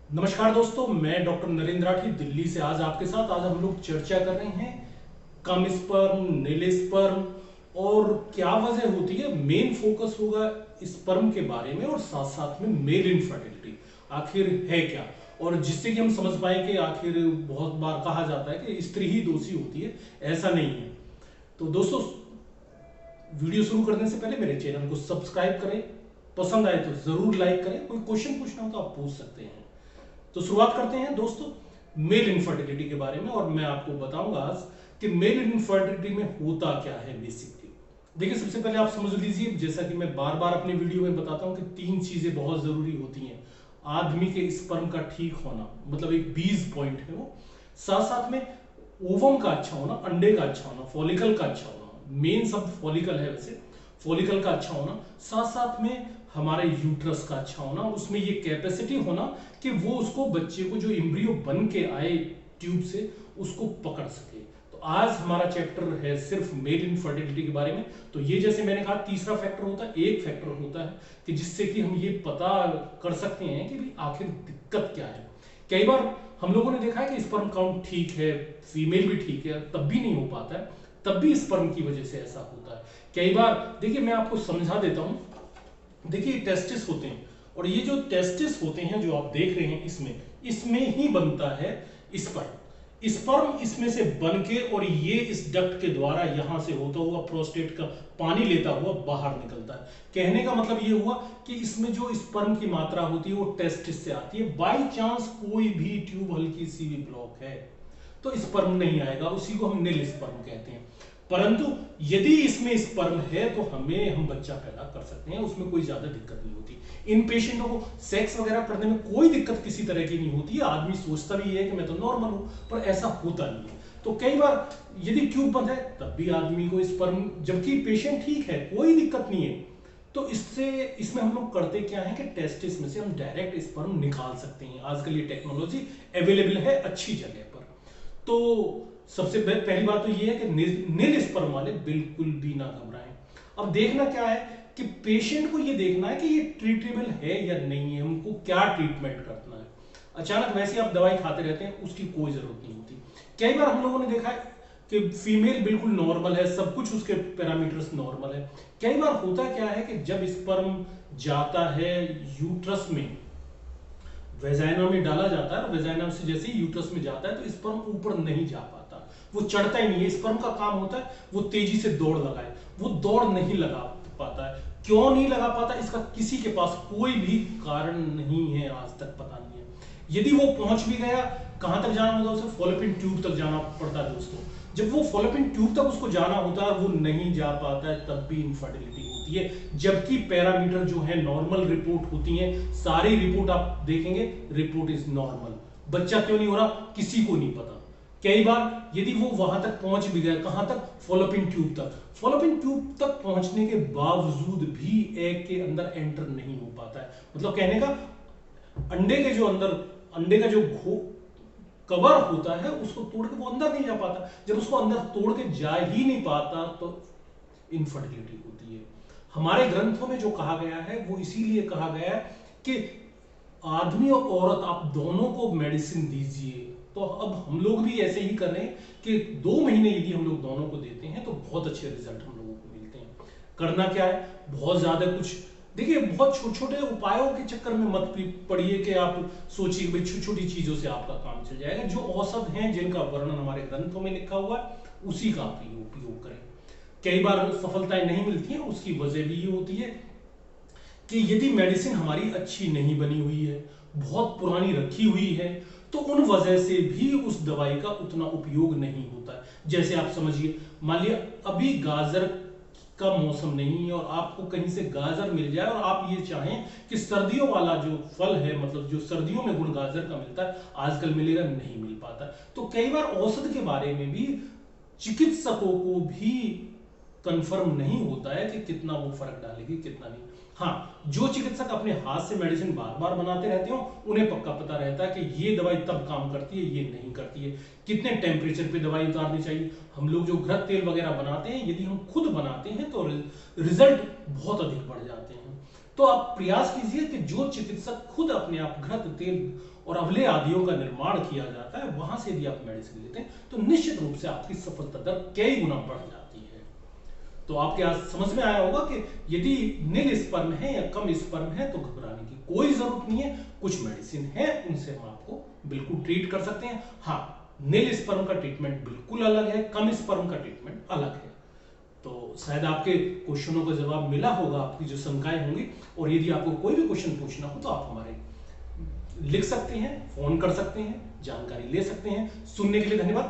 नमस्कार दोस्तों, मैं डॉक्टर नरेंद्र राठी दिल्ली से आज हम लोग चर्चा कर रहे हैं कम स्पर्म, नील स्पर्म और क्या वजह होती है। मेन फोकस होगा स्पर्म के बारे में और साथ साथ में मेल इनफर्टिलिटी आखिर है क्या, और जिससे कि हम समझ पाए कि आखिर बहुत बार कहा जाता है कि स्त्री ही दोषी होती है, ऐसा नहीं है। तो दोस्तों, वीडियो शुरू करने से पहले मेरे चैनल को सब्सक्राइब करें, पसंद आए तो जरूर लाइक करें, कोई क्वेश्चन पूछना हो तो आप पूछ सकते हैं। तो शुरुआत करते हैं दोस्तों मेल इनफर्टिलिटी के बारे में, और मैं आपको बताऊंगा आज कि मेल इनफर्टिलिटी में होता क्या है बेसिकली। देखिए, सबसे पहले आप समझ लीजिए, जैसा कि मैं बार बार अपने वीडियो में बताता हूं कि तीन चीजें बहुत जरूरी होती हैं आदमी के स्पर्म का ठीक होना, मतलब एक बीज पॉइंट है वो, साथ साथ में ओवम का अच्छा होना, अंडे का अच्छा होना, फॉलिकल का अच्छा होना, मेन शब्द फॉलिकल है वैसे, फॉलिकल का अच्छा होना, साथ साथ में हमारे यूट्रस का अच्छा होना, उसमें ये कैपेसिटी होना कि वो उसको बच्चे को जो एम्ब्रियो बन के आए ट्यूब से उसको पकड़ सके। तो आज हमारा चैप्टर है सिर्फ मेल इनफर्टिलिटी के बारे में। तो ये जैसे मैंने कहा तीसरा फैक्टर होता है, एक फैक्टर होता है कि जिससे कि हम ये पता कर सकते हैं कि भाई आखिर दिक्कत क्या है। कई बार हम लोगों ने देखा है कि स्पर्म काउंट ठीक है, फीमेल भी ठीक है, तब भी नहीं हो पाता है, तब भी स्पर्म की वजह से ऐसा होता है। कई बार देखिए, मैं आपको समझा देता हूं। देखिए, टेस्टिस होते हैं, और ये जो टेस्टिस होते हैं जो आप देख रहे हैं, इसमें इसमें ही बनता है स्पर्म। स्पर्म इसमें से बन के और ये इस डक्ट के द्वारा यहां से होता हुआ प्रोस्टेट का पानी लेता हुआ बाहर निकलता है। कहने का मतलब ये हुआ कि इसमें जो स्पर्म की मात्रा होती है वो टेस्टिस से आती है। बाई चांस कोई भी ट्यूब हल्की सी भी ब्लॉक है तो स्पर्म नहीं आएगा, उसी को हम नील स्पर्म कहते हैं। परंतु यदि इसमें स्पर्म है तो हम बच्चा पैदा कर सकते हैं, उसमें कोई ज्यादा दिक्कत नहीं होती। इन पेशेंटों को सेक्स वगैरह करने में कोई दिक्कत किसी तरह की नहीं होती है। आदमी सोचता भी है कि मैं तो नॉर्मल हूं, पर ऐसा होता नहीं है। तो कई बार यदि ट्यूब बंद है तब भी आदमी को स्पर्म, जबकि पेशेंट ठीक है, कोई दिक्कत नहीं है। तो इसमें हम लोग करते क्या है कि टेस्टिस में से हम डायरेक्ट स्पर्म निकाल सकते हैं। आजकल ये टेक्नोलॉजी अवेलेबल है अच्छी जगह पर। तो सबसे पहली बात तो ये है कि नील स्पर्म वाले बिल्कुल भी ना घबराएं। अब देखना क्या है कि पेशेंट को ये देखना है कि ये ट्रीटेबल है या नहीं है, हमको क्या ट्रीटमेंट करना है। अचानक वैसे आप दवाई खाते रहते हैं, उसकी कोई जरूरत नहीं होती। कई बार हम लोगों ने देखा है कि फीमेल बिल्कुल नॉर्मल है, सब कुछ उसके पैरामीटर्स नॉर्मल है। कई बार होता क्या है कि जब स्पर्म जाता है यूट्रस में, वेजाइना में डाला जाता है, वेजाइना से जैसे ही यूट्रस में जाता है तो स्पर्म ऊपर नहीं जा पाता, वो चढ़ता ही नहीं है। स्पर्म का काम होता है वो तेजी से दौड़ लगाए, वो दौड़ नहीं लगा पाता है। क्यों नहीं लगा पाता, इसका किसी के पास कोई भी कारण नहीं है, आज तक पता नहीं है। यदि वो पहुंच भी गया, कहां तक जाना होता है उसे, फॉलोपिन ट्यूब तक जाना पड़ता है दोस्तों। जब वो फॉलोपिन ट्यूब तक उसको जाना होता है और वो नहीं जा पाता है, तब भी इनफर्टिलिटी होती है। जबकि पैरामीटर जो है नॉर्मल रिपोर्ट होती है, सारी रिपोर्ट आप देखेंगे, रिपोर्ट इज नॉर्मल। बच्चा क्यों नहीं हो रहा किसी को नहीं पता। कई बार यदि वो वहां तक पहुंच भी गया, कहां तक, फॉलोपिन ट्यूब तक, फॉलोपिन ट्यूब तक पहुंचने के बावजूद भी एग के अंदर एंटर नहीं हो पाता है। मतलब कहने का, अंडे का जो कवर होता है उसको तोड़ के वो अंदर नहीं जा पाता। जब उसको अंदर तोड़ के जा ही नहीं पाता तो इनफर्टिलिटी होती है। हमारे ग्रंथों में जो कहा गया है वो इसीलिए कहा गया है कि आदमी और औरत आप दोनों को मेडिसिन दीजिए। तो अब हम लोग भी ऐसे ही कर रहे हैं कि 2 महीने यदि हम लोग दोनों को देते हैं तो बहुत अच्छे रिजल्ट हम लोगों को मिलते हैं। करना क्या है, बहुत ज्यादा कुछ, देखिए बहुत छोटे छोटे उपायों के चक्कर में मत पड़िए कि आप सोचिए भाई छोटी छोटी चीजों से आपका काम चल जाएगा। जो औषध हैं जिनका वर्णन हमारे ग्रंथों में लिखा हुआ है उसी का आप उपयोग करें। कई बार सफलताएं नहीं मिलती हैं, उसकी वजह भी ये होती है कि यदि मेडिसिन हमारी अच्छी नहीं बनी हुई है, बहुत पुरानी रखी हुई है, तो उन वजह से भी उस दवाई का उतना उपयोग नहीं होता है। जैसे आप समझिए, मान लिया अभी गाजर का मौसम नहीं है और आपको कहीं से गाजर मिल जाए और आप ये चाहें कि सर्दियों वाला जो फल है, मतलब जो सर्दियों में गुण गाजर का मिलता है, आजकल मिलेगा, नहीं मिल पाता। तो कई बार औषध के बारे में भी चिकित्सकों को भी कंफर्म नहीं होता है कि कितना वो फर्क डालेगी कितना नहीं। हाँ, जो चिकित्सक अपने हाथ से मेडिसिन बार बार बनाते रहते हो उन्हें पक्का पता रहता है कि ये दवाई तब काम करती है, ये नहीं करती है, कितने टेम्परेचर पे दवाई उतारनी चाहिए। हम लोग जो घृत तेल वगैरह बनाते हैं, यदि हम खुद बनाते हैं तो रिजल्ट बहुत अधिक बढ़ जाते हैं। तो आप प्रयास कीजिए कि जो चिकित्सक खुद अपने आप घृत, तेल और अवले आदियों का निर्माण किया जाता है वहां से यदि आप मेडिसिन लेते हैं तो निश्चित रूप से आपकी सफलता दर कई गुना बढ़ जाती है। तो आपके आज समझ में आया होगा कि यदि नील स्पर्म है या कम स्पर्म है तो घबराने की कोई जरूरत नहीं है। कुछ मेडिसिन है उनसे हम आपको बिल्कुल ट्रीट कर सकते हैं। हाँ, नील स्पर्म का ट्रीटमेंट बिल्कुल अलग है, कम स्पर्म का ट्रीटमेंट अलग है। तो शायद आपके क्वेश्चनों का जवाब मिला होगा, आपकी जो शंकाएं होंगी। और यदि आपको कोई भी क्वेश्चन पूछना हो तो आप हमारे लिख सकते हैं, फोन कर सकते हैं, जानकारी ले सकते हैं। सुनने के लिए धन्यवाद।